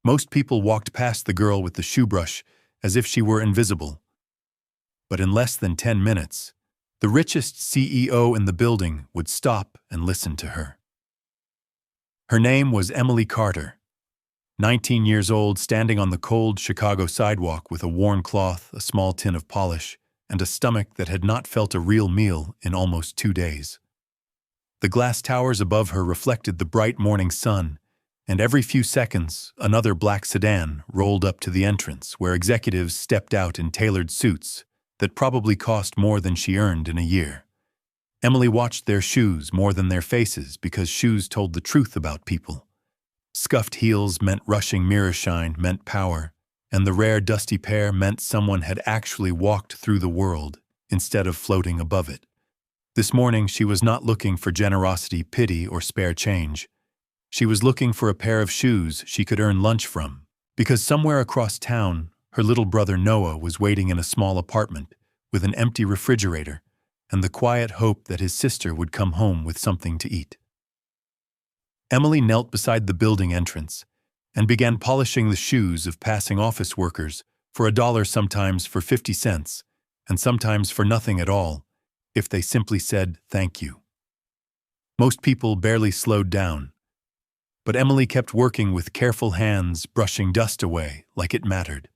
Most people walked past the girl with the shoe brush as if she were invisible. But in less than 10 minutes, the richest CEO in the building would stop and listen to her. Her name was Emily Carter, 19 years old, standing on the cold Chicago sidewalk with a worn cloth, a small tin of polish, and a stomach that had not felt a real meal in almost 2 days. The glass towers above her reflected the bright morning sun, and every few seconds, another black sedan rolled up to the entrance where executives stepped out in tailored suits that probably cost more than she earned in a year. Emily watched their shoes more than their faces because shoes told the truth about people. Scuffed heels meant rushing mirror shine, meant power, and the rare dusty pair meant someone had actually walked through the world instead of floating above it. This morning she was not looking for generosity, pity, or spare change. She was looking for a pair of shoes she could earn lunch from, because somewhere across town, her little brother Noah was waiting in a small apartment with an empty refrigerator and the quiet hope that his sister would come home with something to eat. Emily knelt beside the building entrance and began polishing the shoes of passing office workers for $1, sometimes for 50 cents, and sometimes for nothing at all, if they simply said thank you. Most people barely slowed down, but Emily kept working with careful hands, brushing dust away like it mattered.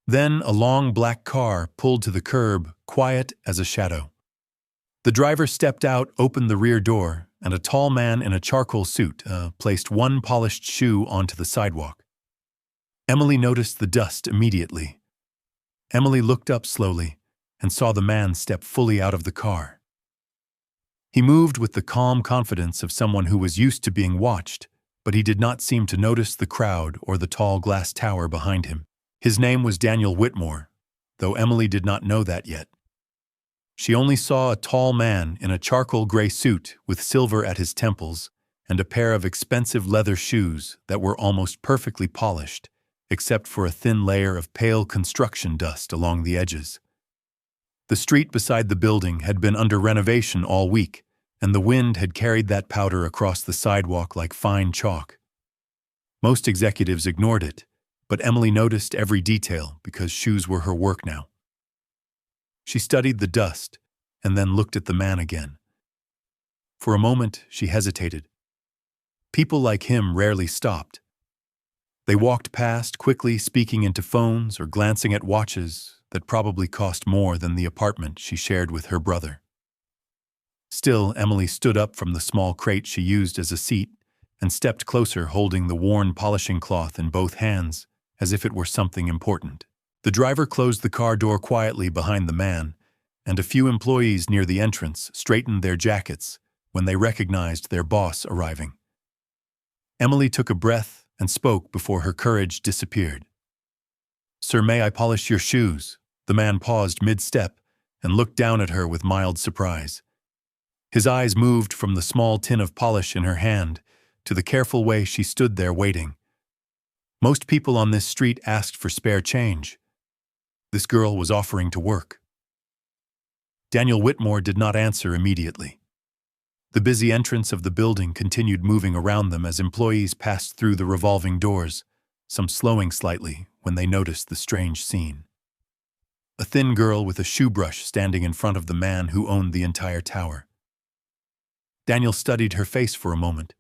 Then a long black car pulled to the curb, quiet as a shadow. The driver stepped out, opened the rear door, and a tall man in a charcoal suit placed one polished shoe onto the sidewalk. Emily noticed the dust immediately. Emily looked up slowly and saw the man step fully out of the car. He moved with the calm confidence of someone who was used to being watched, but he did not seem to notice the crowd or the tall glass tower behind him. His name was Daniel Whitmore, though Emily did not know that yet. She only saw a tall man in a charcoal gray suit with silver at his temples and a pair of expensive leather shoes that were almost perfectly polished, except for a thin layer of pale construction dust along the edges. The street beside the building had been under renovation all week, and the wind had carried that powder across the sidewalk like fine chalk. Most executives ignored it, but Emily noticed every detail because shoes were her work now. She studied the dust and then looked at the man again. For a moment, she hesitated. People like him rarely stopped. They walked past, quickly speaking into phones or glancing at watches that probably cost more than the apartment she shared with her brother. Still, Emily stood up from the small crate she used as a seat and stepped closer, holding the worn polishing cloth in both hands, as if it were something important. The driver closed the car door quietly behind the man, and a few employees near the entrance straightened their jackets when they recognized their boss arriving. Emily took a breath and spoke before her courage disappeared. "Sir, may I polish your shoes?" The man paused mid-step and looked down at her with mild surprise. His eyes moved from the small tin of polish in her hand to the careful way she stood there waiting. Most people on this street asked for spare change. This girl was offering to work. Daniel Whitmore did not answer immediately. The busy entrance of the building continued moving around them as employees passed through the revolving doors, some slowing slightly when they noticed the strange scene. A thin girl with a shoe brush standing in front of the man who owned the entire tower. Daniel studied her face for a moment.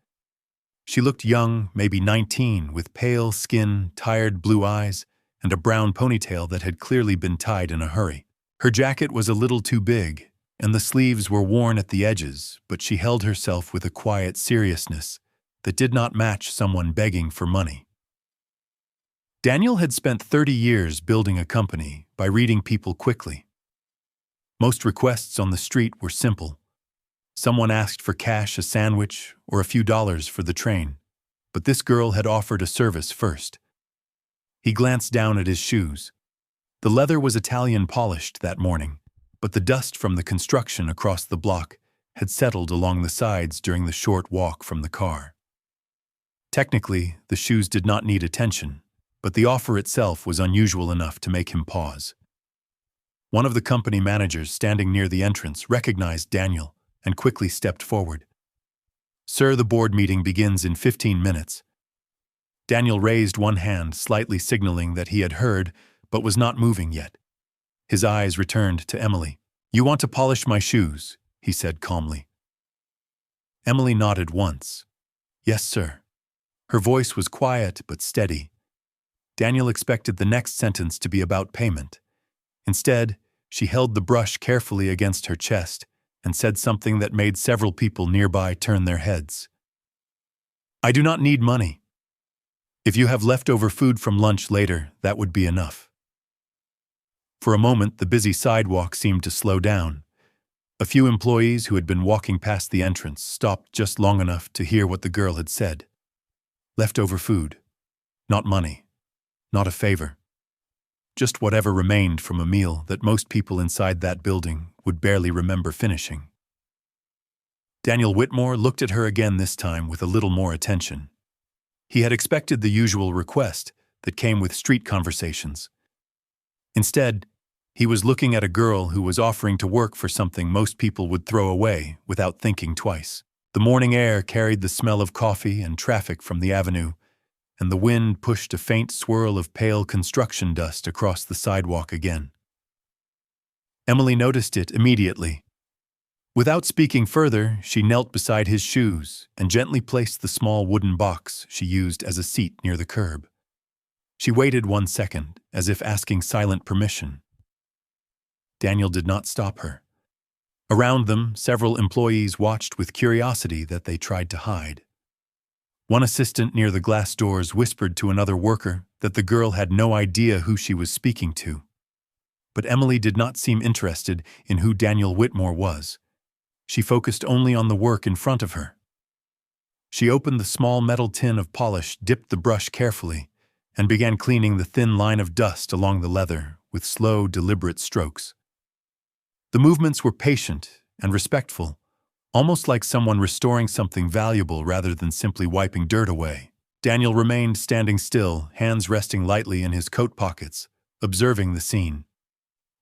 She looked young, maybe 19, with pale skin, tired blue eyes, and a brown ponytail that had clearly been tied in a hurry. Her jacket was a little too big, and the sleeves were worn at the edges, but she held herself with a quiet seriousness that did not match someone begging for money. Daniel had spent 30 years building a company by reading people quickly. Most requests on the street were simple. Someone asked for cash, a sandwich, or a few dollars for the train, but this girl had offered a service first. He glanced down at his shoes. The leather was Italian polished that morning, but the dust from the construction across the block had settled along the sides during the short walk from the car. Technically, the shoes did not need attention, but the offer itself was unusual enough to make him pause. One of the company managers standing near the entrance recognized Daniel and quickly stepped forward. "Sir, the board meeting begins in 15 minutes. Daniel raised one hand, slightly signaling that he had heard, but was not moving yet. His eyes returned to Emily. "You want to polish my shoes," he said calmly. Emily nodded once. "Yes, sir." Her voice was quiet but steady. Daniel expected the next sentence to be about payment. Instead, she held the brush carefully against her chest and said something that made several people nearby turn their heads. "I do not need money. If you have leftover food from lunch later, that would be enough." For a moment, the busy sidewalk seemed to slow down. A few employees who had been walking past the entrance stopped just long enough to hear what the girl had said. Leftover food. Not money. Not a favor. Just whatever remained from a meal that most people inside that building would barely remember finishing. Daniel Whitmore looked at her again, this time with a little more attention. He had expected the usual request that came with street conversations. Instead, he was looking at a girl who was offering to work for something most people would throw away without thinking twice. The morning air carried the smell of coffee and traffic from the avenue, and the wind pushed a faint swirl of pale construction dust across the sidewalk again. Emily noticed it immediately. Without speaking further, she knelt beside his shoes and gently placed the small wooden box she used as a seat near the curb. She waited 1 second, as if asking silent permission. Daniel did not stop her. Around them, several employees watched with curiosity that they tried to hide. One assistant near the glass doors whispered to another worker that the girl had no idea who she was speaking to. But Emily did not seem interested in who Daniel Whitmore was. She focused only on the work in front of her. She opened the small metal tin of polish, dipped the brush carefully, and began cleaning the thin line of dust along the leather with slow, deliberate strokes. The movements were patient and respectful, almost like someone restoring something valuable rather than simply wiping dirt away. Daniel remained standing still, hands resting lightly in his coat pockets, observing the scene.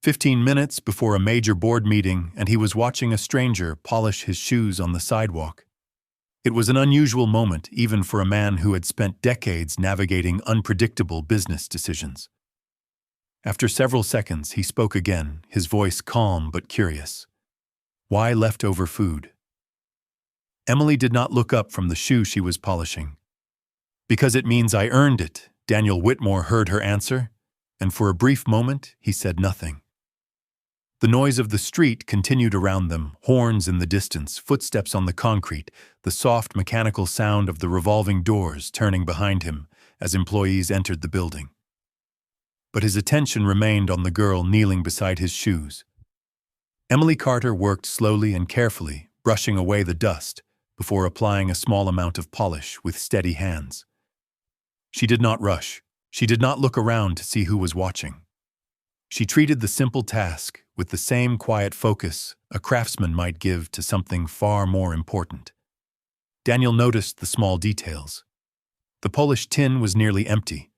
15 minutes before a major board meeting, and he was watching a stranger polish his shoes on the sidewalk. It was an unusual moment, even for a man who had spent decades navigating unpredictable business decisions. After several seconds, he spoke again, his voice calm but curious. "Why leftover food?" Emily did not look up from the shoe she was polishing. "Because it means I earned it," Daniel Whitmore heard her answer, and for a brief moment he said nothing. The noise of the street continued around them, horns in the distance, footsteps on the concrete, the soft mechanical sound of the revolving doors turning behind him as employees entered the building. But his attention remained on the girl kneeling beside his shoes. Emily Carter worked slowly and carefully, brushing away the dust, before applying a small amount of polish with steady hands. She did not rush. She did not look around to see who was watching. She treated the simple task with the same quiet focus a craftsman might give to something far more important. Daniel noticed the small details. The polished tin was nearly empty.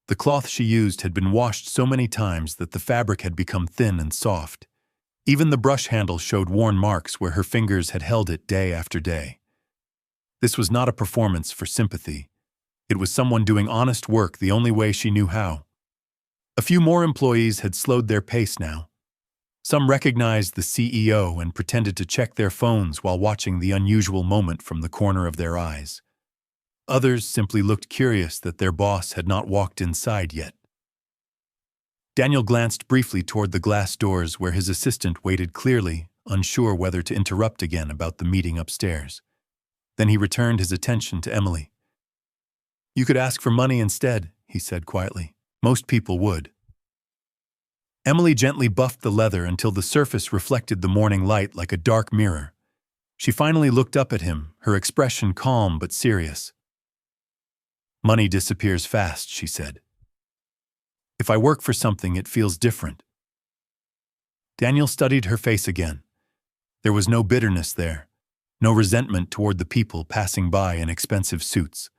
The cloth she used had been washed so many times that the fabric had become thin and soft. Even the brush handle showed worn marks where her fingers had held it day after day. This was not a performance for sympathy. It was someone doing honest work the only way she knew how. A few more employees had slowed their pace now. Some recognized the CEO and pretended to check their phones while watching the unusual moment from the corner of their eyes. Others simply looked curious that their boss had not walked inside yet. Daniel glanced briefly toward the glass doors where his assistant waited, clearly unsure whether to interrupt again about the meeting upstairs. Then he returned his attention to Emily. "You could ask for money instead," he said quietly. "Most people would." Emily gently buffed the leather until the surface reflected the morning light like a dark mirror. She finally looked up at him, her expression calm but serious. "Money disappears fast," she said. "If I work for something, it feels different." Daniel studied her face again. There was no bitterness there, no resentment toward the people passing by in expensive suits.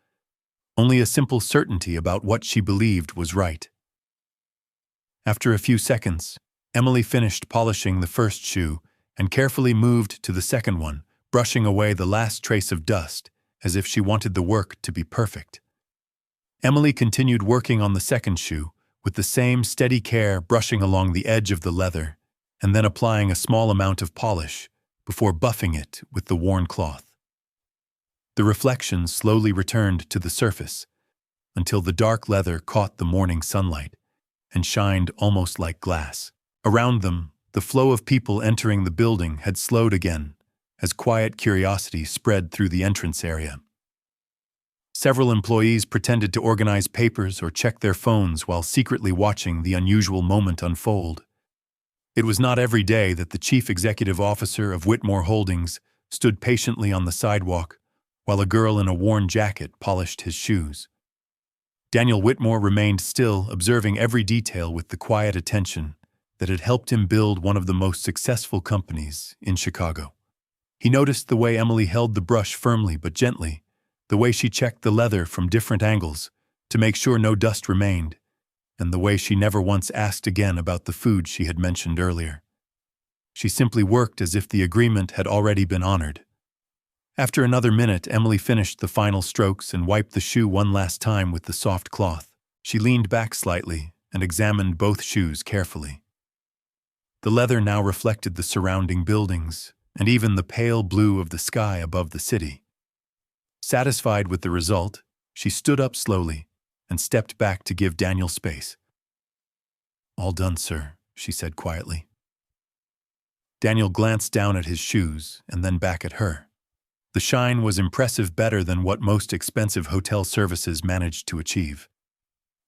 Only a simple certainty about what she believed was right. After a few seconds, Emily finished polishing the first shoe and carefully moved to the second one, brushing away the last trace of dust, as if she wanted the work to be perfect. Emily continued working on the second shoe, with the same steady care, brushing along the edge of the leather, and then applying a small amount of polish before buffing it with the worn cloth. The reflections slowly returned to the surface until the dark leather caught the morning sunlight and shined almost like glass. Around them, the flow of people entering the building had slowed again as quiet curiosity spread through the entrance area. Several employees pretended to organize papers or check their phones while secretly watching the unusual moment unfold. It was not every day that the chief executive officer of Whitmore Holdings stood patiently on the sidewalk while a girl in a worn jacket polished his shoes. Daniel Whitmore remained still, observing every detail with the quiet attention that had helped him build one of the most successful companies in Chicago. He noticed the way Emily held the brush firmly but gently, the way she checked the leather from different angles to make sure no dust remained, and the way she never once asked again about the food she had mentioned earlier. She simply worked as if the agreement had already been honored. After another minute, Emily finished the final strokes and wiped the shoe one last time with the soft cloth. She leaned back slightly and examined both shoes carefully. The leather now reflected the surrounding buildings and even the pale blue of the sky above the city. Satisfied with the result, she stood up slowly and stepped back to give Daniel space. "All done, sir," she said quietly. Daniel glanced down at his shoes and then back at her. The shine was impressive, better than what most expensive hotel services managed to achieve.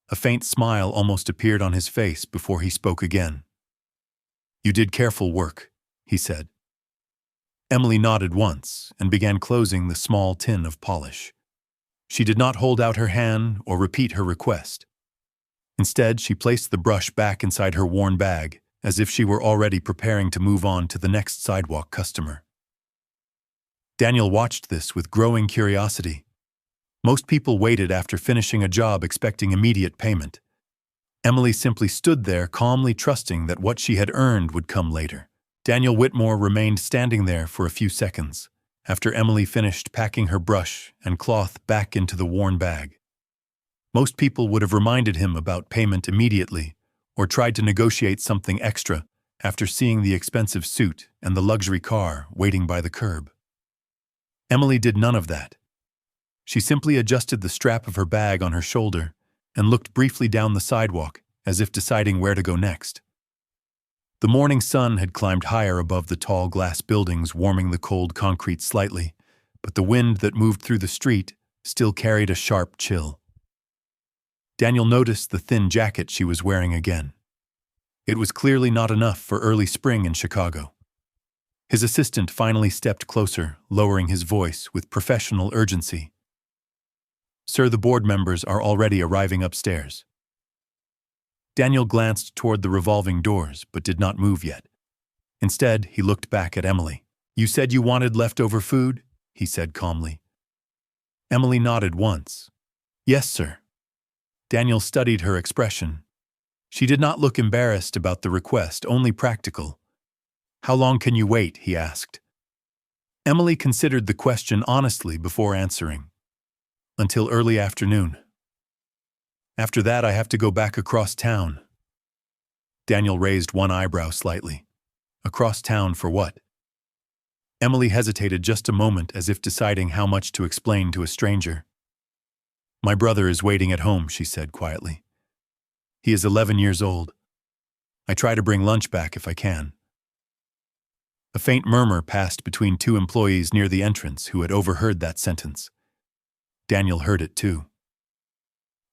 A faint smile almost appeared on his face before he spoke again. "You did careful work," he said. Emily nodded once and began closing the small tin of polish. She did not hold out her hand or repeat her request. Instead, she placed the brush back inside her worn bag, as if she were already preparing to move on to the next sidewalk customer. Daniel watched this with growing curiosity. Most people waited after finishing a job expecting immediate payment. Emily simply stood there, calmly trusting that what she had earned would come later. Daniel Whitmore remained standing there for a few seconds after Emily finished packing her brush and cloth back into the worn bag. Most people would have reminded him about payment immediately or tried to negotiate something extra after seeing the expensive suit and the luxury car waiting by the curb. Emily did none of that. She simply adjusted the strap of her bag on her shoulder and looked briefly down the sidewalk as if deciding where to go next. The morning sun had climbed higher above the tall glass buildings, warming the cold concrete slightly, but the wind that moved through the street still carried a sharp chill. Daniel noticed the thin jacket she was wearing again. It was clearly not enough for early spring in Chicago. His assistant finally stepped closer, lowering his voice with professional urgency. "Sir, the board members are already arriving upstairs." Daniel glanced toward the revolving doors, but did not move yet. Instead, he looked back at Emily. "You said you wanted leftover food?" he said calmly. Emily nodded once. "Yes, sir." Daniel studied her expression. She did not look embarrassed about the request, only practical. "How long can you wait?" he asked. Emily considered the question honestly before answering. "Until early afternoon. After that, I have to go back across town." Daniel raised one eyebrow slightly. "Across town for what?" Emily hesitated just a moment, as if deciding how much to explain to a stranger. "My brother is waiting at home," she said quietly. "He is 11 years old. I try to bring lunch back if I can." A faint murmur passed between two employees near the entrance who had overheard that sentence. Daniel heard it too.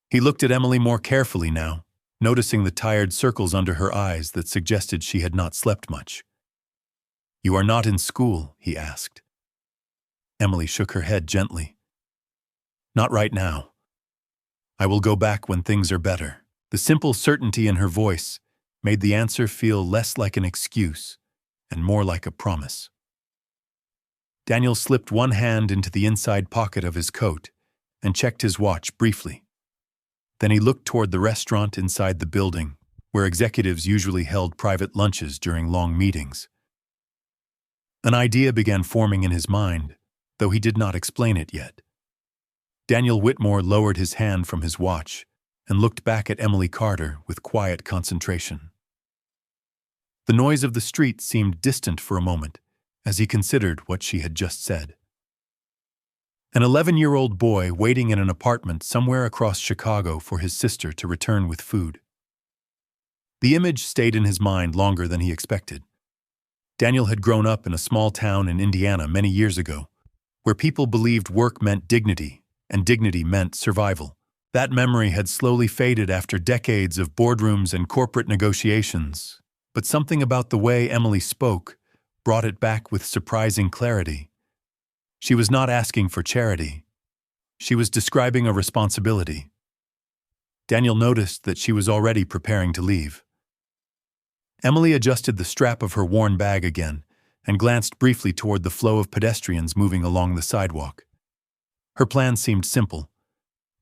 He looked at Emily more carefully now, noticing the tired circles under her eyes that suggested she had not slept much. "You are not in school?" he asked. Emily shook her head gently. "Not right now. I will go back when things are better." The simple certainty in her voice made the answer feel less like an excuse and more like a promise. Daniel slipped one hand into the inside pocket of his coat and checked his watch briefly. Then he looked toward the restaurant inside the building, where executives usually held private lunches during long meetings. An idea began forming in his mind, though he did not explain it yet. Daniel Whitmore lowered his hand from his watch and looked back at Emily Carter with quiet concentration. The noise of the street seemed distant for a moment as he considered what she had just said. An 11-year-old boy waiting in an apartment somewhere across Chicago for his sister to return with food. The image stayed in his mind longer than he expected. Daniel had grown up in a small town in Indiana many years ago, where people believed work meant dignity and dignity meant survival. That memory had slowly faded after decades of boardrooms and corporate negotiations, but something about the way Emily spoke brought it back with surprising clarity. She was not asking for charity. She was describing a responsibility. Daniel noticed that she was already preparing to leave. Emily adjusted the strap of her worn bag again and glanced briefly toward the flow of pedestrians moving along the sidewalk. Her plan seemed simple: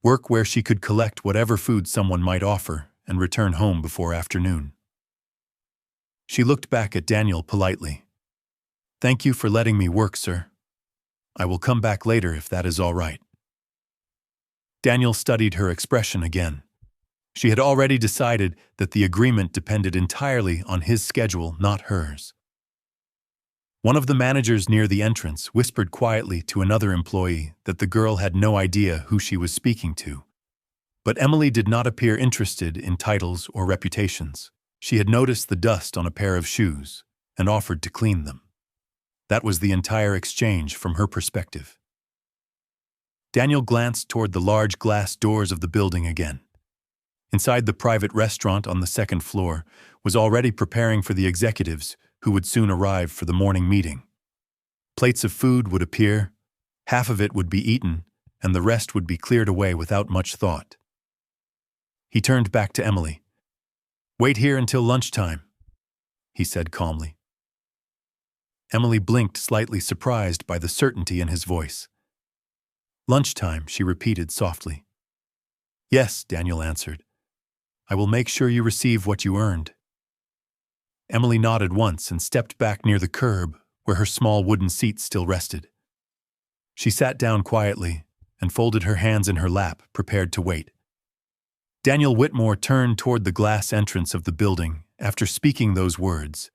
work where she could collect whatever food someone might offer and return home before afternoon. She looked back at Daniel politely. "Thank you for letting me work, sir. I will come back later if that is all right." Daniel studied her expression again. She had already decided that the agreement depended entirely on his schedule, not hers. One of the managers near the entrance whispered quietly to another employee that the girl had no idea who she was speaking to. But Emily did not appear interested in titles or reputations. She had noticed the dust on a pair of shoes and offered to clean them. That was the entire exchange from her perspective. Daniel glanced toward the large glass doors of the building again. Inside, the private restaurant on the second floor was already preparing for the executives who would soon arrive for the morning meeting. Plates of food would appear, half of it would be eaten, and the rest would be cleared away without much thought. He turned back to Emily. "Wait here until lunchtime," he said calmly. Emily blinked, slightly surprised by the certainty in his voice. "Lunchtime," she repeated softly. "Yes," Daniel answered. "I will make sure you receive what you earned." Emily nodded once and stepped back near the curb where her small wooden seat still rested. She sat down quietly and folded her hands in her lap, prepared to wait. Daniel Whitmore turned toward the glass entrance of the building after speaking those words,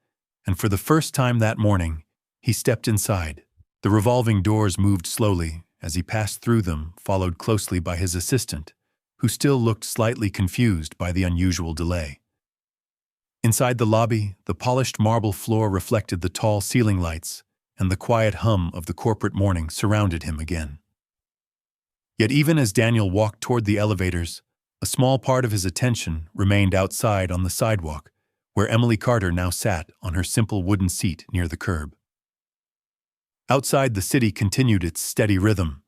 and for the first time that morning, he stepped inside. The revolving doors moved slowly as he passed through them, followed closely by his assistant, who still looked slightly confused by the unusual delay. Inside the lobby, the polished marble floor reflected the tall ceiling lights, and the quiet hum of the corporate morning surrounded him again. Yet even as Daniel walked toward the elevators, a small part of his attention remained outside on the sidewalk, where Emily Carter now sat on her simple wooden seat near the curb. Outside, the city continued its steady rhythm.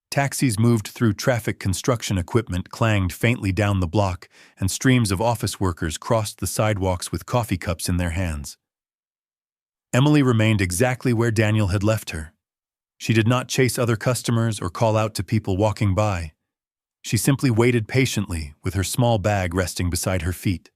Taxis moved through traffic, construction equipment clanged faintly down the block, and streams of office workers crossed the sidewalks with coffee cups in their hands. Emily remained exactly where Daniel had left her. She did not chase other customers or call out to people walking by. She simply waited patiently with her small bag resting beside her feet.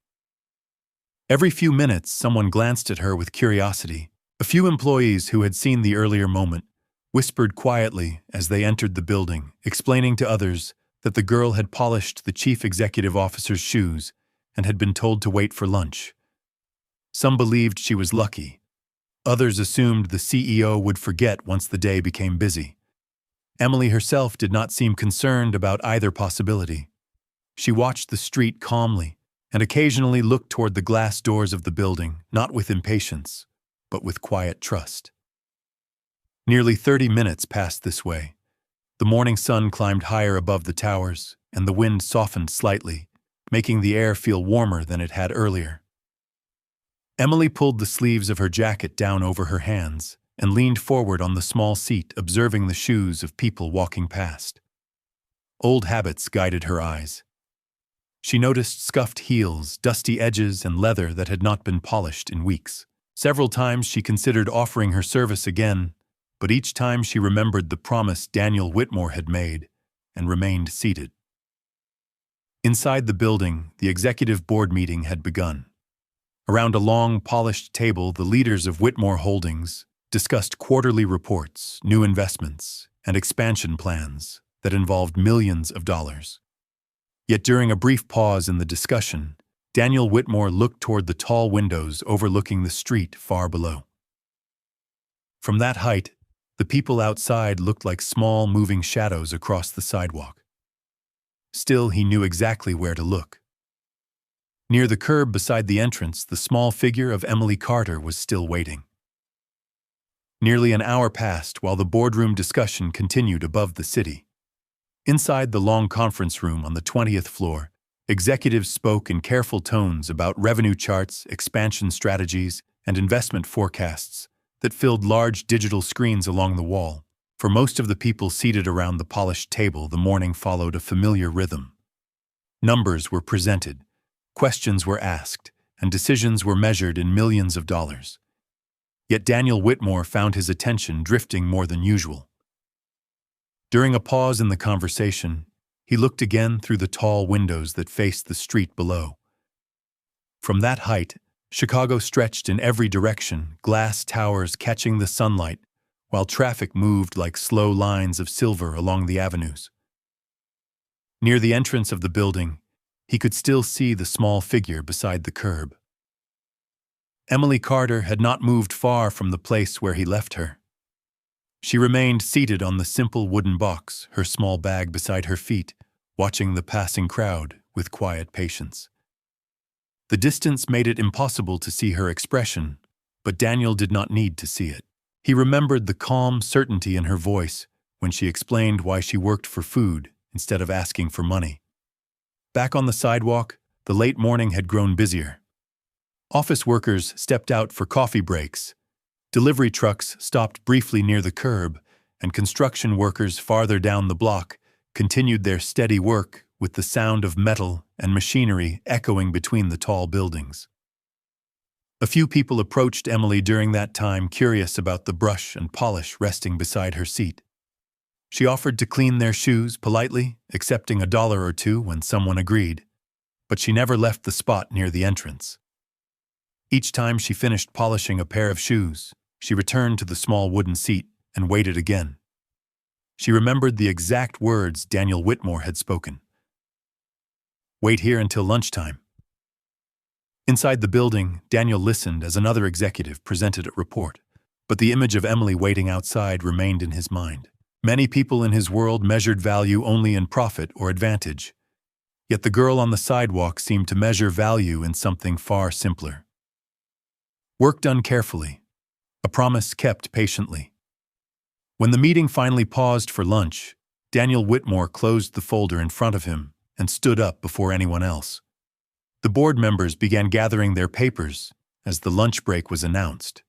Every few minutes, someone glanced at her with curiosity. A few employees who had seen the earlier moment whispered quietly as they entered the building, explaining to others that the girl had polished the chief executive officer's shoes and had been told to wait for lunch. Some believed she was lucky. Others assumed the CEO would forget once the day became busy. Emily herself did not seem concerned about either possibility. She watched the street calmly and occasionally looked toward the glass doors of the building, not with impatience, but with quiet trust. Nearly 30 minutes passed this way. The morning sun climbed higher above the towers, and the wind softened slightly, making the air feel warmer than it had earlier. Emily pulled the sleeves of her jacket down over her hands and leaned forward on the small seat, observing the shoes of people walking past. Old habits guided her eyes. She noticed scuffed heels, dusty edges, and leather that had not been polished in weeks. Several times she considered offering her service again, but each time she remembered the promise Daniel Whitmore had made and remained seated. Inside the building, the executive board meeting had begun. Around a long, polished table, the leaders of Whitmore Holdings discussed quarterly reports, new investments, and expansion plans, that involved millions of dollars. Yet during a brief pause in the discussion, Daniel Whitmore looked toward the tall windows overlooking the street far below. From that height, the people outside looked like small moving shadows across the sidewalk. Still, he knew exactly where to look. Near the curb beside the entrance, the small figure of Emily Carter was still waiting. Nearly an hour passed while the boardroom discussion continued above the city. Inside the long conference room on the 20th floor, executives spoke in careful tones about revenue charts, expansion strategies, and investment forecasts that filled large digital screens along the wall. For most of the people seated around the polished table, the morning followed a familiar rhythm. Numbers were presented, questions were asked, and decisions were measured in millions of dollars. Yet Daniel Whitmore found his attention drifting more than usual. During a pause in the conversation, he looked again through the tall windows that faced the street below. From that height, Chicago stretched in every direction, glass towers catching the sunlight, while traffic moved like slow lines of silver along the avenues. Near the entrance of the building, he could still see the small figure beside the curb. Emily Carter had not moved far from the place where he left her. She remained seated on the simple wooden box, her small bag beside her feet, watching the passing crowd with quiet patience. The distance made it impossible to see her expression, but Daniel did not need to see it. He remembered the calm certainty in her voice when she explained why she worked for food instead of asking for money. Back on the sidewalk, the late morning had grown busier. Office workers stepped out for coffee breaks. Delivery trucks stopped briefly near the curb, and construction workers farther down the block continued their steady work with the sound of metal and machinery echoing between the tall buildings. A few people approached Emily during that time, curious about the brush and polish resting beside her seat. She offered to clean their shoes politely, accepting $1 or $2 when someone agreed, but she never left the spot near the entrance. Each time she finished polishing a pair of shoes, she returned to the small wooden seat and waited again. She remembered the exact words Daniel Whitmore had spoken. "Wait here until lunchtime." Inside the building, Daniel listened as another executive presented a report, but the image of Emily waiting outside remained in his mind. Many people in his world measured value only in profit or advantage, yet the girl on the sidewalk seemed to measure value in something far simpler. Work done carefully, a promise kept patiently. When the meeting finally paused for lunch, Daniel Whitmore closed the folder in front of him and stood up before anyone else. The board members began gathering their papers as the lunch break was announced,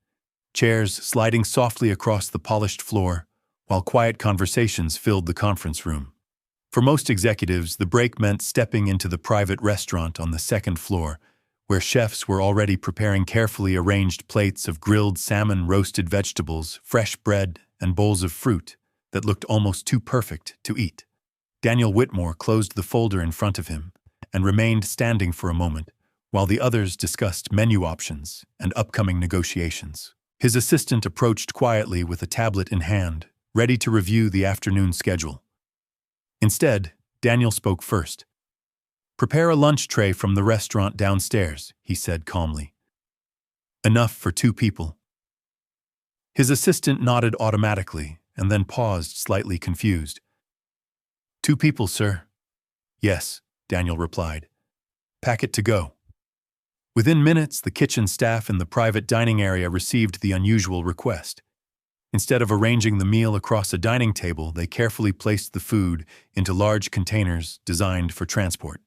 chairs sliding softly across the polished floor, while quiet conversations filled the conference room. For most executives, the break meant stepping into the private restaurant on the second floor, where chefs were already preparing carefully arranged plates of grilled salmon, roasted vegetables, fresh bread, and bowls of fruit that looked almost too perfect to eat. Daniel Whitmore closed the folder in front of him and remained standing for a moment while the others discussed menu options and upcoming negotiations. His assistant approached quietly with a tablet in hand, ready to review the afternoon schedule. Instead, Daniel spoke first. "Prepare a lunch tray from the restaurant downstairs," he said calmly. "Enough for 2 people." His assistant nodded automatically and then paused, slightly confused. "2 people, sir." "Yes," Daniel replied. "Pack it to go." Within minutes, the kitchen staff in the private dining area received the unusual request. Instead of arranging the meal across a dining table, they carefully placed the food into large containers designed for transport.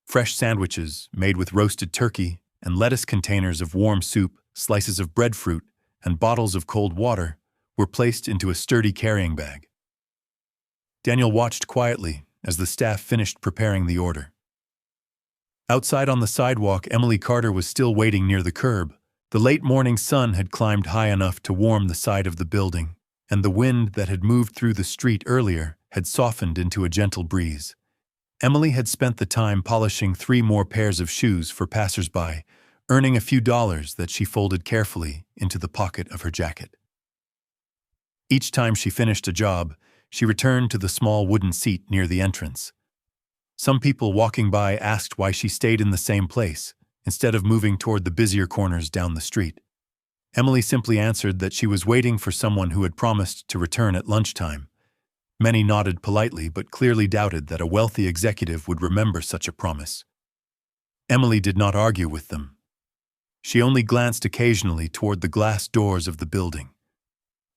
Fresh sandwiches made with roasted turkey and lettuce, containers of warm soup, slices of breadfruit, and bottles of cold water were placed into a sturdy carrying bag. Daniel watched quietly as the staff finished preparing the order. Outside on the sidewalk, Emily Carter was still waiting near the curb. The late morning sun had climbed high enough to warm the side of the building, and the wind that had moved through the street earlier had softened into a gentle breeze. Emily had spent the time polishing 3 more pairs of shoes for passers-by, earning a few dollars that she folded carefully into the pocket of her jacket. Each time she finished a job, she returned to the small wooden seat near the entrance. Some people walking by asked why she stayed in the same place, instead of moving toward the busier corners down the street. Emily simply answered that she was waiting for someone who had promised to return at lunchtime. Many nodded politely but clearly doubted that a wealthy executive would remember such a promise. Emily did not argue with them. She only glanced occasionally toward the glass doors of the building.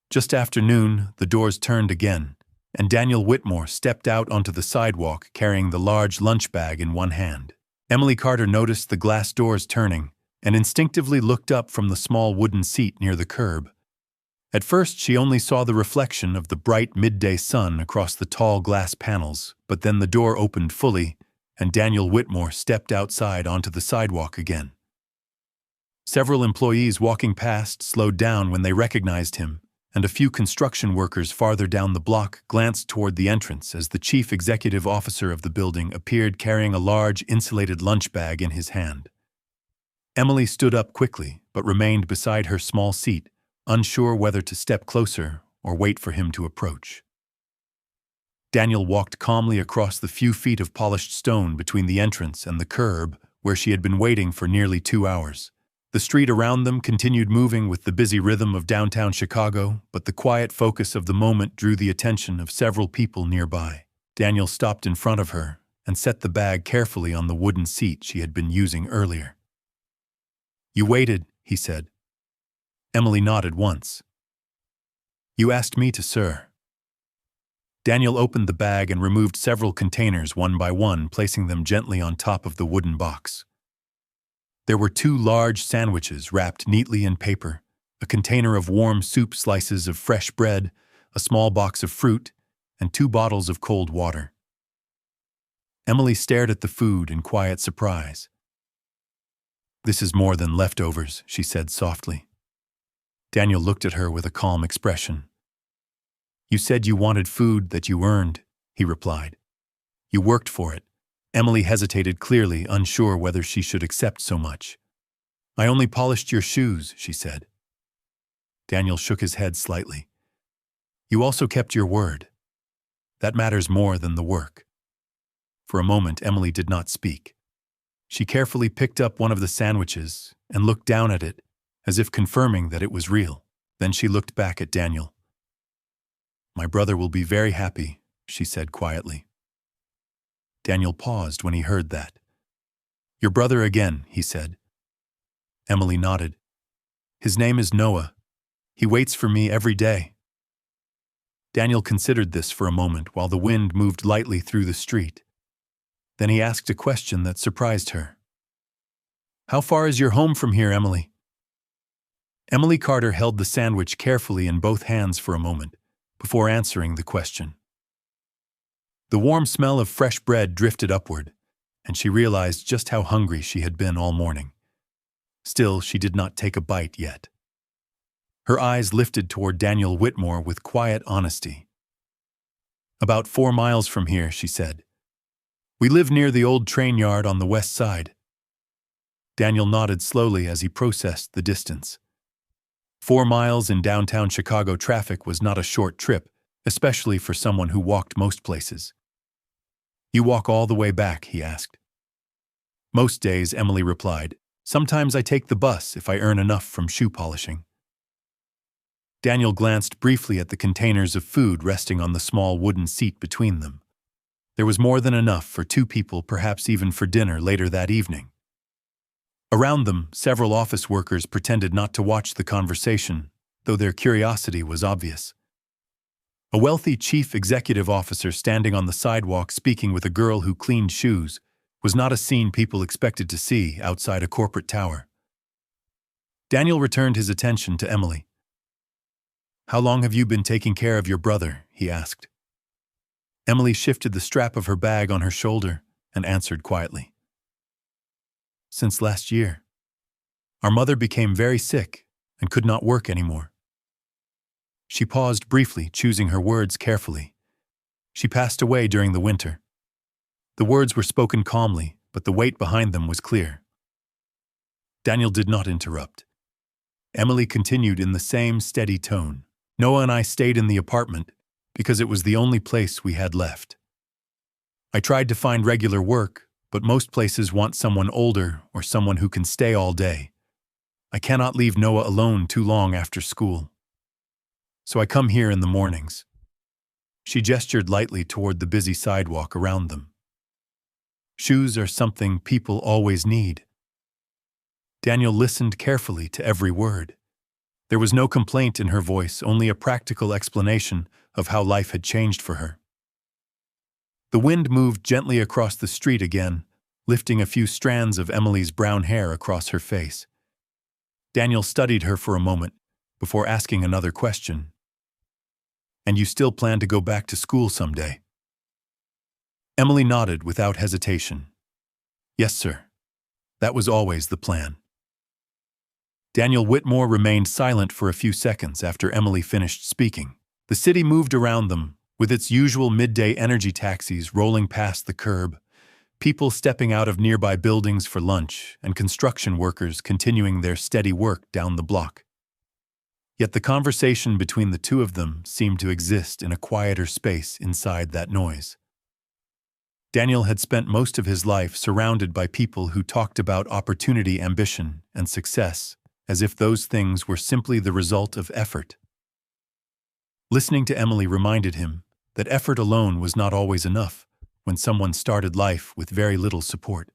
Just after noon, the doors turned again, and Daniel Whitmore stepped out onto the sidewalk carrying the large lunch bag in one hand. Emily Carter noticed the glass doors turning and instinctively looked up from the small wooden seat near the curb. At first, she only saw the reflection of the bright midday sun across the tall glass panels, but then the door opened fully, and Daniel Whitmore stepped outside onto the sidewalk again. Several employees walking past slowed down when they recognized him, and a few construction workers farther down the block glanced toward the entrance as the chief executive officer of the building appeared carrying a large insulated lunch bag in his hand. Emily stood up quickly, but remained beside her small seat, unsure whether to step closer or wait for him to approach. Daniel walked calmly across the few feet of polished stone between the entrance and the curb, where she had been waiting for nearly 2 hours. The street around them continued moving with the busy rhythm of downtown Chicago, but the quiet focus of the moment drew the attention of several people nearby. Daniel stopped in front of her and set the bag carefully on the wooden seat she had been using earlier. "You waited," he said. Emily nodded once. "You asked me to, sir." Daniel opened the bag and removed several containers one by one, placing them gently on top of the wooden box. There were 2 large sandwiches wrapped neatly in paper, a container of warm soup, slices of fresh bread, a small box of fruit, and 2 bottles of cold water. Emily stared at the food in quiet surprise. "This is more than leftovers," she said softly. Daniel looked at her with a calm expression. "You said you wanted food that you earned," he replied. "You worked for it." Emily hesitated, clearly unsure whether she should accept so much. "I only polished your shoes," she said. Daniel shook his head slightly. "You also kept your word. That matters more than the work." For a moment, Emily did not speak. She carefully picked up one of the sandwiches and looked down at it, as if confirming that it was real. Then she looked back at Daniel. "My brother will be very happy," she said quietly. Daniel paused when he heard that. "Your brother again," he said. Emily nodded. "His name is Noah. He waits for me every day." Daniel considered this for a moment while the wind moved lightly through the street. Then he asked a question that surprised her. "How far is your home from here, Emily?" Emily Carter held the sandwich carefully in both hands for a moment before answering the question. The warm smell of fresh bread drifted upward, and she realized just how hungry she had been all morning. Still, she did not take a bite yet. Her eyes lifted toward Daniel Whitmore with quiet honesty. "About 4 miles from here," she said. "We live near the old train yard on the west side." Daniel nodded slowly as he processed the distance. 4 miles in downtown Chicago traffic was not a short trip, especially for someone who walked most places. "You walk all the way back?" he asked. "Most days," Emily replied. "Sometimes I take the bus if I earn enough from shoe polishing." Daniel glanced briefly at the containers of food resting on the small wooden seat between them. There was more than enough for 2 people, perhaps even for dinner later that evening. Around them, several office workers pretended not to watch the conversation, though their curiosity was obvious. A wealthy chief executive officer standing on the sidewalk speaking with a girl who cleaned shoes was not a scene people expected to see outside a corporate tower. Daniel returned his attention to Emily. "How long have you been taking care of your brother?" he asked. Emily shifted the strap of her bag on her shoulder and answered quietly. "Since last year. Our mother became very sick and could not work anymore." She paused briefly, choosing her words carefully. "She passed away during the winter." The words were spoken calmly, but the weight behind them was clear. Daniel did not interrupt. Emily continued in the same steady tone. "Noah and I stayed in the apartment, because it was the only place we had left. I tried to find regular work, but most places want someone older or someone who can stay all day. I cannot leave Noah alone too long after school. So I come here in the mornings." She gestured lightly toward the busy sidewalk around them. "Shoes are something people always need." Daniel listened carefully to every word. There was no complaint in her voice, only a practical explanation of how life had changed for her. The wind moved gently across the street again, lifting a few strands of Emily's brown hair across her face. Daniel studied her for a moment before asking another question. "And you still plan to go back to school someday?" Emily nodded without hesitation. "Yes, sir. That was always the plan." Daniel Whitmore remained silent for a few seconds after Emily finished speaking. The city moved around them, with its usual midday energy taxis rolling past the curb, people stepping out of nearby buildings for lunch, and construction workers continuing their steady work down the block. Yet the conversation between the two of them seemed to exist in a quieter space inside that noise. Daniel had spent most of his life surrounded by people who talked about opportunity, ambition, and success, as if those things were simply the result of effort. Listening to Emily reminded him that effort alone was not always enough when someone started life with very little support.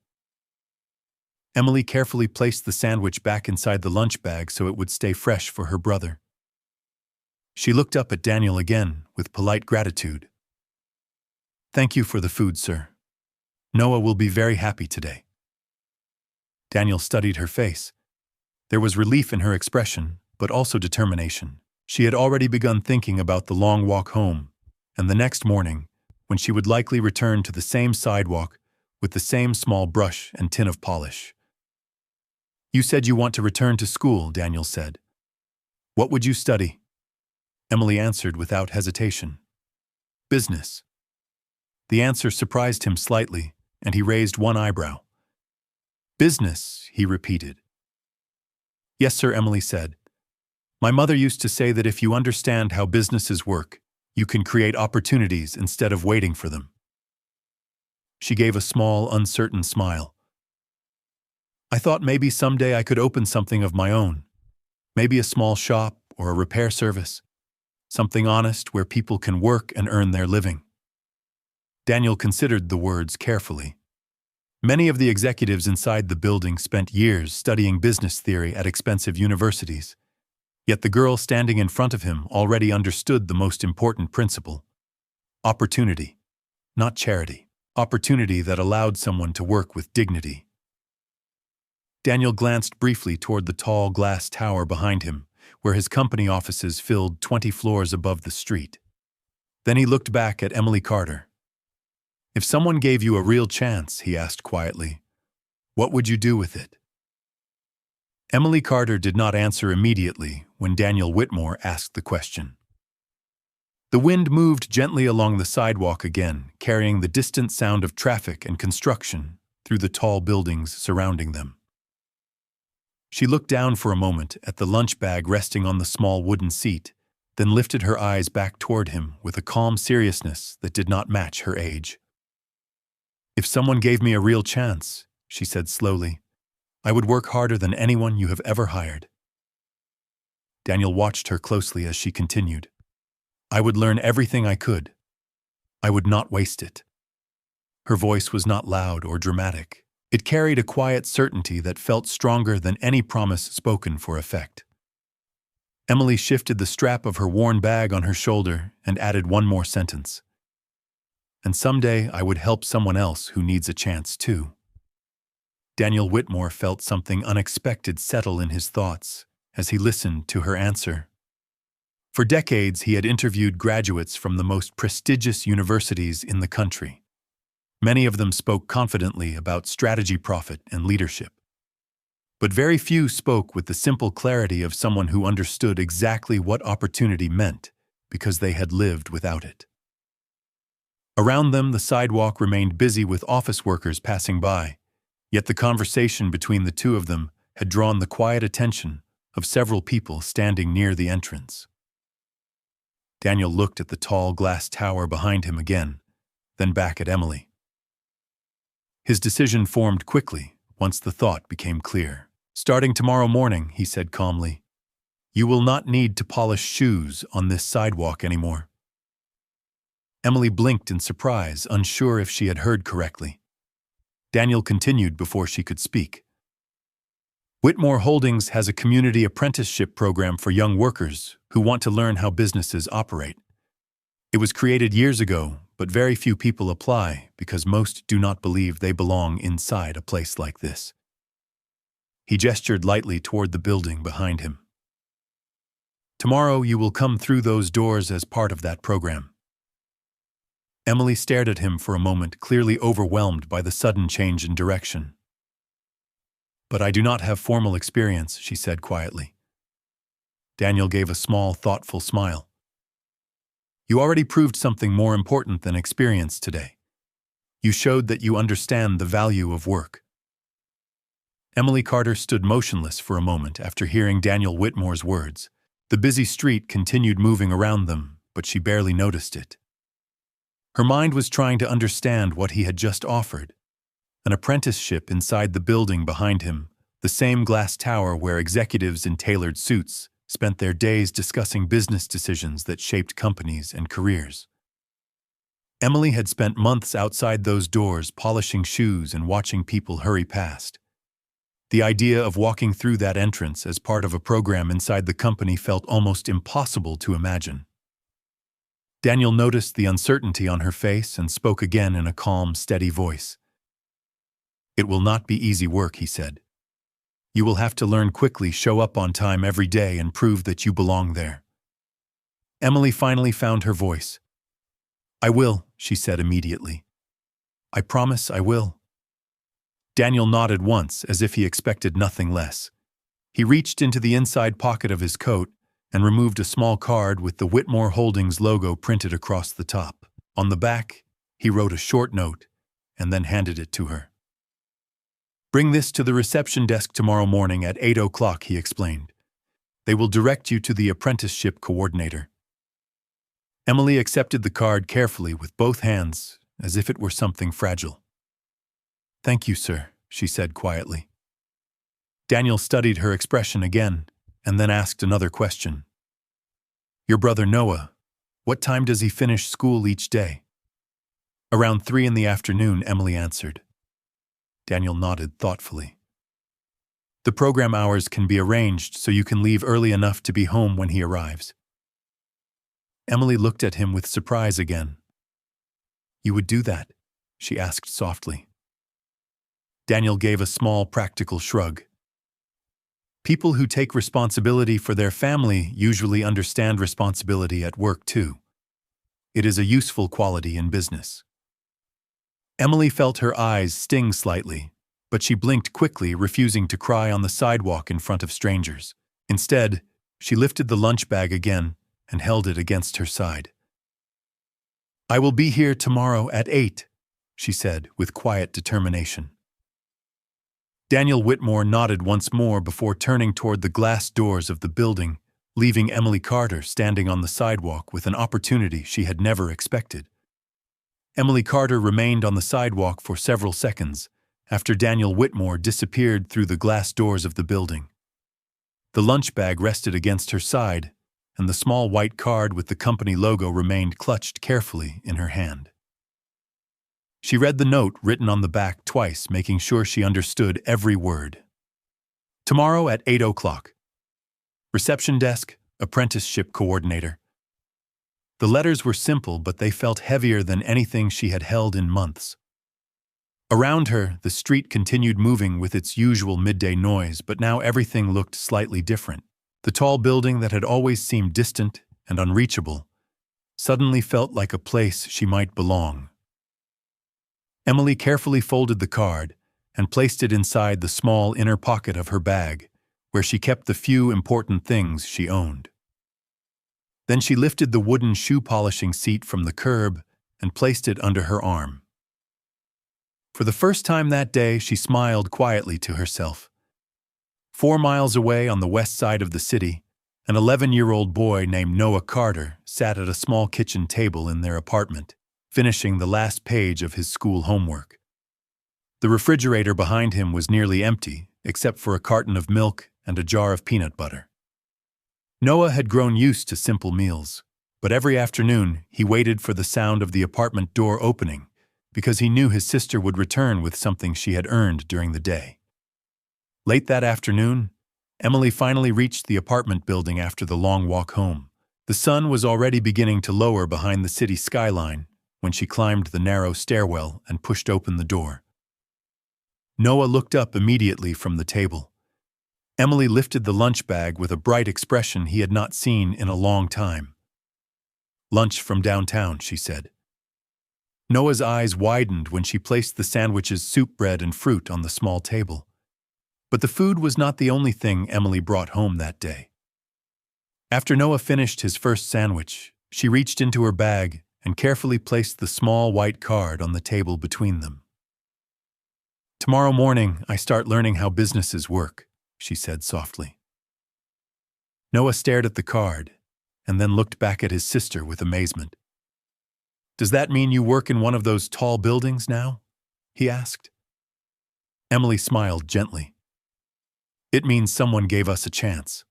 Emily carefully placed the sandwich back inside the lunch bag so it would stay fresh for her brother. She looked up at Daniel again with polite gratitude. "Thank you for the food, sir. Noah will be very happy today." Daniel studied her face. There was relief in her expression, but also determination. She had already begun thinking about the long walk home, and the next morning, when she would likely return to the same sidewalk with the same small brush and tin of polish. "You said you want to return to school," Daniel said. "What would you study?" Emily answered without hesitation. "Business." The answer surprised him slightly, and he raised one eyebrow. "Business," he repeated. "Yes, sir," Emily said. "My mother used to say that if you understand how businesses work, you can create opportunities instead of waiting for them." She gave a small, uncertain smile. "I thought maybe someday I could open something of my own. Maybe a small shop or a repair service. Something honest where people can work and earn their living." Daniel considered the words carefully. Many of the executives inside the building spent years studying business theory at expensive universities. Yet the girl standing in front of him already understood the most important principle. Opportunity, not charity. Opportunity that allowed someone to work with dignity. Daniel glanced briefly toward the tall glass tower behind him, where his company offices filled 20 floors above the street. Then he looked back at Emily Carter. "If someone gave you a real chance," he asked quietly, "what would you do with it?" Emily Carter did not answer immediately when Daniel Whitmore asked the question. The wind moved gently along the sidewalk again, carrying the distant sound of traffic and construction through the tall buildings surrounding them. She looked down for a moment at the lunch bag resting on the small wooden seat, then lifted her eyes back toward him with a calm seriousness that did not match her age. "If someone gave me a real chance," she said slowly, "I would work harder than anyone you have ever hired." Daniel watched her closely as she continued. "I would learn everything I could. I would not waste it." Her voice was not loud or dramatic. It carried a quiet certainty that felt stronger than any promise spoken for effect. Emily shifted the strap of her worn bag on her shoulder and added one more sentence. "And someday I would help someone else who needs a chance too." Daniel Whitmore felt something unexpected settle in his thoughts as he listened to her answer. For decades, he had interviewed graduates from the most prestigious universities in the country. Many of them spoke confidently about strategy, profit, and leadership. But very few spoke with the simple clarity of someone who understood exactly what opportunity meant because they had lived without it. Around them, the sidewalk remained busy with office workers passing by, yet the conversation between the two of them had drawn the quiet attention of several people standing near the entrance. Daniel looked at the tall glass tower behind him again, then back at Emily. His decision formed quickly once the thought became clear. "Starting tomorrow morning," he said calmly, "you will not need to polish shoes on this sidewalk anymore." Emily blinked in surprise, unsure if she had heard correctly. Daniel continued before she could speak. "Whitmore Holdings has a community apprenticeship program for young workers who want to learn how businesses operate. It was created years ago, but very few people apply because most do not believe they belong inside a place like this." He gestured lightly toward the building behind him. "Tomorrow you will come through those doors as part of that program." Emily stared at him for a moment, clearly overwhelmed by the sudden change in direction. "But I do not have formal experience," she said quietly. Daniel gave a small, thoughtful smile. "You already proved something more important than experience today. You showed that you understand the value of work." Emily Carter stood motionless for a moment after hearing Daniel Whitmore's words. The busy street continued moving around them, but she barely noticed it. Her mind was trying to understand what he had just offered. An apprenticeship inside the building behind him, the same glass tower where executives in tailored suits spent their days discussing business decisions that shaped companies and careers. Emily had spent months outside those doors polishing shoes and watching people hurry past. The idea of walking through that entrance as part of a program inside the company felt almost impossible to imagine. Daniel noticed the uncertainty on her face and spoke again in a calm, steady voice. "It will not be easy work," he said. "You will have to learn quickly, show up on time every day, and prove that you belong there." Emily finally found her voice. "I will," she said immediately. "I promise I will." Daniel nodded once, as if he expected nothing less. He reached into the inside pocket of his coat and removed a small card with the Whitmore Holdings logo printed across the top. On the back, he wrote a short note and then handed it to her. "Bring this to the reception desk tomorrow morning at 8 o'clock, he explained. "They will direct you to the apprenticeship coordinator." Emily accepted the card carefully with both hands, as if it were something fragile. "Thank you, sir," she said quietly. Daniel studied her expression again, and then asked another question. "Your brother Noah, what time does he finish school each day?" "Around 3 in the afternoon," Emily answered. Daniel nodded thoughtfully. "The program hours can be arranged so you can leave early enough to be home when he arrives." Emily looked at him with surprise again. "You would do that?" she asked softly. Daniel gave a small, practical shrug. "People who take responsibility for their family usually understand responsibility at work too. It is a useful quality in business." Emily felt her eyes sting slightly, but she blinked quickly, refusing to cry on the sidewalk in front of strangers. Instead, she lifted the lunch bag again and held it against her side. "I will be here tomorrow at 8, she said with quiet determination. Daniel Whitmore nodded once more before turning toward the glass doors of the building, leaving Emily Carter standing on the sidewalk with an opportunity she had never expected. Emily Carter remained on the sidewalk for several seconds after Daniel Whitmore disappeared through the glass doors of the building. The lunch bag rested against her side, and the small white card with the company logo remained clutched carefully in her hand. She read the note written on the back twice, making sure she understood every word. "Tomorrow at 8 o'clock. Reception desk, apprenticeship coordinator." The letters were simple, but they felt heavier than anything she had held in months. Around her, the street continued moving with its usual midday noise, but now everything looked slightly different. The tall building that had always seemed distant and unreachable suddenly felt like a place she might belong. Emily carefully folded the card and placed it inside the small inner pocket of her bag, where she kept the few important things she owned. Then she lifted the wooden shoe-polishing seat from the curb and placed it under her arm. For the first time that day, she smiled quietly to herself. 4 miles away on the west side of the city, An 11-year-old boy named Noah Carter sat at a small kitchen table in their apartment, finishing the last page of his school homework. The refrigerator behind him was nearly empty, except for a carton of milk and a jar of peanut butter. Noah had grown used to simple meals, but every afternoon he waited for the sound of the apartment door opening because he knew his sister would return with something she had earned during the day. Late that afternoon, Emily finally reached the apartment building after the long walk home. The sun was already beginning to lower behind the city skyline when she climbed the narrow stairwell and pushed open the door. Noah looked up immediately from the table. Emily lifted the lunch bag with a bright expression he had not seen in a long time. "Lunch from downtown," she said. Noah's eyes widened when she placed the sandwiches, soup, bread, and fruit on the small table. But the food was not the only thing Emily brought home that day. After Noah finished his first sandwich, she reached into her bag and carefully placed the small white card on the table between them. "Tomorrow morning, I start learning how businesses work," she said softly. Noah stared at the card and then looked back at his sister with amazement. "Does that mean you work in one of those tall buildings now?" he asked. Emily smiled gently. "It means someone gave us a chance."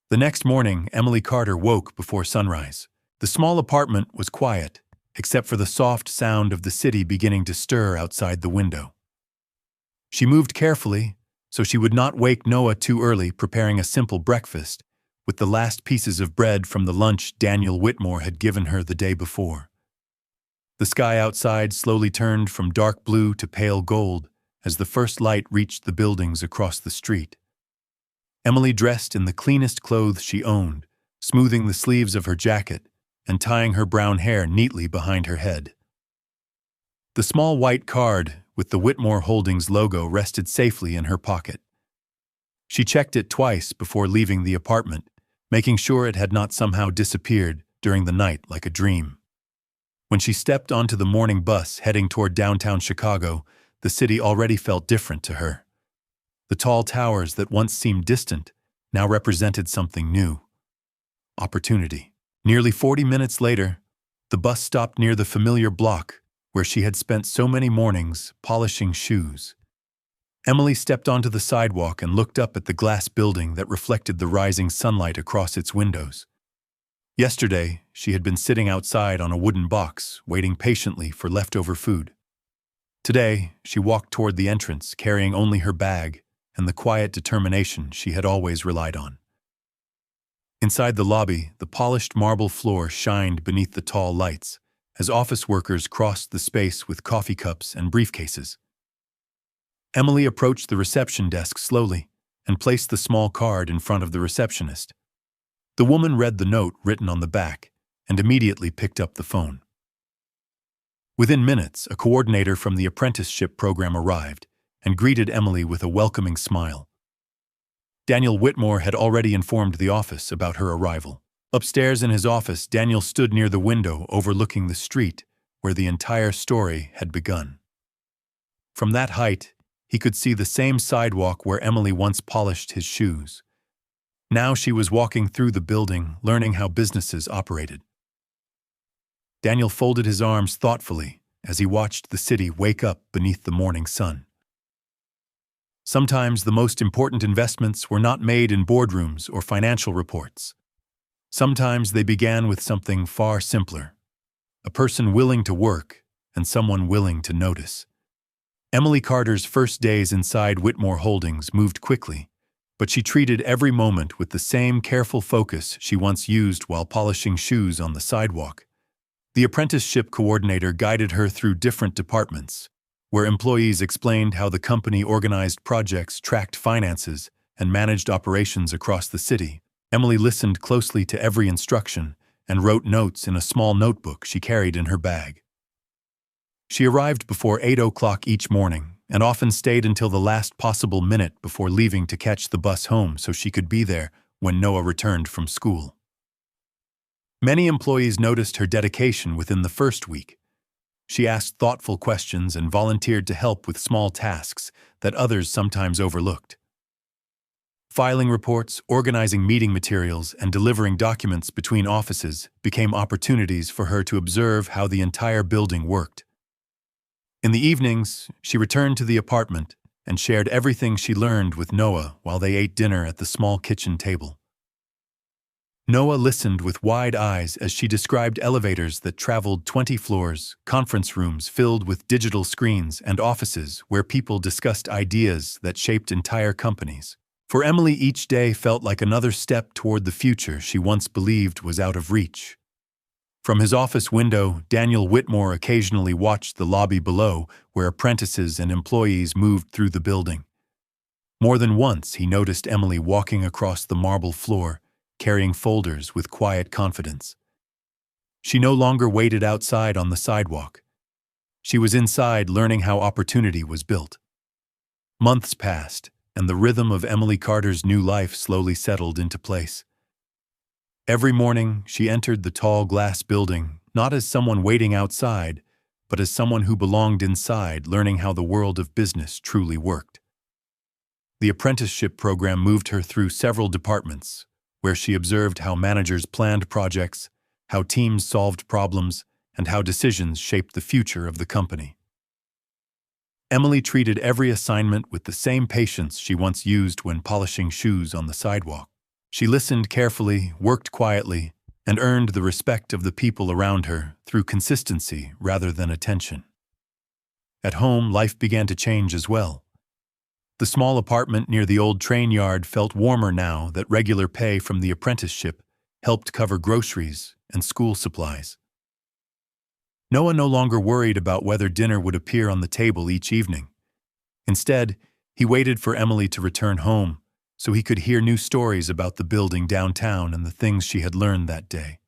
The next morning, Emily Carter woke before sunrise. The small apartment was quiet, except for the soft sound of the city beginning to stir outside the window. She moved carefully, so she would not wake Noah too early, preparing a simple breakfast with the last pieces of bread from the lunch Daniel Whitmore had given her the day before. The sky outside slowly turned from dark blue to pale gold as the first light reached the buildings across the street. Emily dressed in the cleanest clothes she owned, smoothing the sleeves of her jacket and tying her brown hair neatly behind her head. The small white card with the Whitmore Holdings logo rested safely in her pocket. She checked it twice before leaving the apartment, making sure it had not somehow disappeared during the night like a dream. When she stepped onto the morning bus heading toward downtown Chicago, the city already felt different to her. The tall towers that once seemed distant now represented something new: opportunity. Nearly 40 minutes later, the bus stopped near the familiar block where she had spent so many mornings polishing shoes. Emily stepped onto the sidewalk and looked up at the glass building that reflected the rising sunlight across its windows. Yesterday, she had been sitting outside on a wooden box, waiting patiently for leftover food. Today, she walked toward the entrance, carrying only her bag and the quiet determination she had always relied on. Inside the lobby, the polished marble floor shined beneath the tall lights as office workers crossed the space with coffee cups and briefcases. Emily approached the reception desk slowly and placed the small card in front of the receptionist. The woman read the note written on the back and immediately picked up the phone. Within minutes, a coordinator from the apprenticeship program arrived and greeted Emily with a welcoming smile. Daniel Whitmore had already informed the office about her arrival. Upstairs in his office, Daniel stood near the window overlooking the street where the entire story had begun. From that height, he could see the same sidewalk where Emily once polished his shoes. Now she was walking through the building, learning how businesses operated. Daniel folded his arms thoughtfully as he watched the city wake up beneath the morning sun. Sometimes the most important investments were not made in boardrooms or financial reports. Sometimes they began with something far simpler: a person willing to work and someone willing to notice. Emily Carter's first days inside Whitmore Holdings moved quickly, but she treated every moment with the same careful focus she once used while polishing shoes on the sidewalk. The apprenticeship coordinator guided her through different departments, where employees explained how the company organized projects, tracked finances, and managed operations across the city. Emily listened closely to every instruction and wrote notes in a small notebook she carried in her bag. She arrived before 8 o'clock each morning and often stayed until the last possible minute before leaving to catch the bus home so she could be there when Noah returned from school. Many employees noticed her dedication within the first week. She asked thoughtful questions and volunteered to help with small tasks that others sometimes overlooked. Filing reports, organizing meeting materials, and delivering documents between offices became opportunities for her to observe how the entire building worked. In the evenings, she returned to the apartment and shared everything she learned with Noah while they ate dinner at the small kitchen table. Noah listened with wide eyes as she described elevators that traveled 20 floors, conference rooms filled with digital screens, and offices where people discussed ideas that shaped entire companies. For Emily, each day felt like another step toward the future she once believed was out of reach. From his office window, Daniel Whitmore occasionally watched the lobby below, where apprentices and employees moved through the building. More than once, he noticed Emily walking across the marble floor, carrying folders with quiet confidence. She no longer waited outside on the sidewalk. She was inside learning how opportunity was built. Months passed, and the rhythm of Emily Carter's new life slowly settled into place. Every morning, she entered the tall glass building, not as someone waiting outside, but as someone who belonged inside, learning how the world of business truly worked. The apprenticeship program moved her through several departments, where she observed how managers planned projects, how teams solved problems, and how decisions shaped the future of the company. Emily treated every assignment with the same patience she once used when polishing shoes on the sidewalk. She listened carefully, worked quietly, and earned the respect of the people around her through consistency rather than attention. At home, life began to change as well. The small apartment near the old train yard felt warmer now that regular pay from the apprenticeship helped cover groceries and school supplies. Noah no longer worried about whether dinner would appear on the table each evening. Instead, he waited for Emily to return home so he could hear new stories about the building downtown and the things she had learned that day.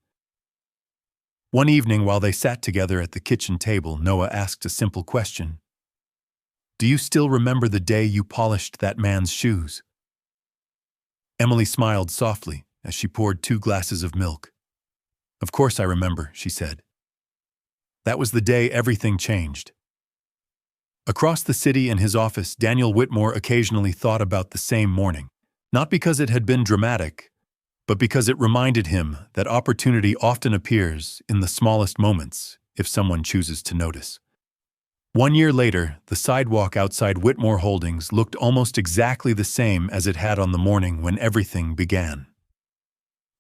One evening, while they sat together at the kitchen table, Noah asked a simple question. "Do you still remember the day you polished that man's shoes?" Emily smiled softly as she poured 2 glasses of milk. "Of course I remember," she said. That was the day everything changed. Across the city in his office, Daniel Whitmore occasionally thought about the same morning, not because it had been dramatic, but because it reminded him that opportunity often appears in the smallest moments if someone chooses to notice. 1 year later, the sidewalk outside Whitmore Holdings looked almost exactly the same as it had on the morning when everything began.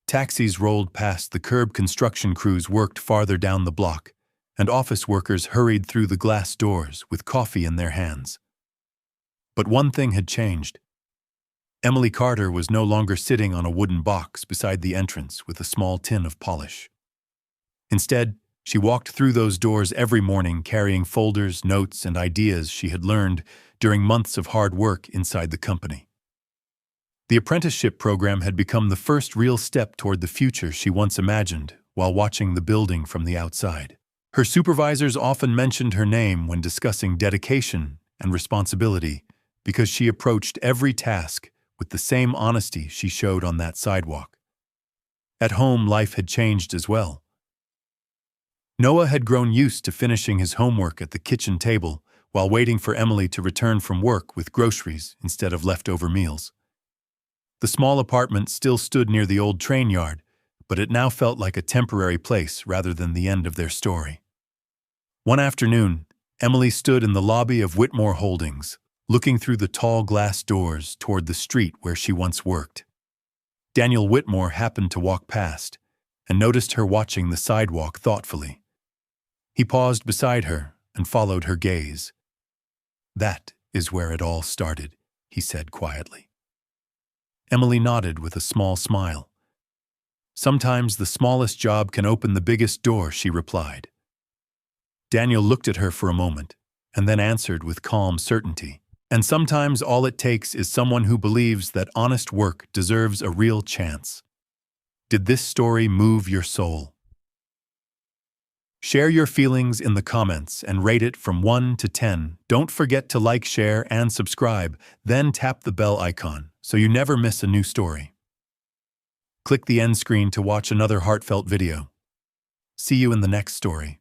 Taxis rolled past the curb, construction crews worked farther down the block, and office workers hurried through the glass doors with coffee in their hands. But one thing had changed. Emily Carter was no longer sitting on a wooden box beside the entrance with a small tin of polish. Instead, she walked through those doors every morning carrying folders, notes, and ideas she had learned during months of hard work inside the company. The apprenticeship program had become the first real step toward the future she once imagined while watching the building from the outside. Her supervisors often mentioned her name when discussing dedication and responsibility because she approached every task with the same honesty she showed on that sidewalk. At home, life had changed as well. Noah had grown used to finishing his homework at the kitchen table while waiting for Emily to return from work with groceries instead of leftover meals. The small apartment still stood near the old train yard, but it now felt like a temporary place rather than the end of their story. One afternoon, Emily stood in the lobby of Whitmore Holdings, looking through the tall glass doors toward the street where she once worked. Daniel Whitmore happened to walk past and noticed her watching the sidewalk thoughtfully. He paused beside her and followed her gaze. "That is where it all started," he said quietly. Emily nodded with a small smile. "Sometimes the smallest job can open the biggest door," she replied. Daniel looked at her for a moment and then answered with calm certainty. "And sometimes all it takes is someone who believes that honest work deserves a real chance." Did this story move your soul? Share your feelings in the comments and rate it from 1 to 10. Don't forget to like, share, and subscribe, then tap the bell icon so you never miss a new story. Click the end screen to watch another heartfelt video. See you in the next story.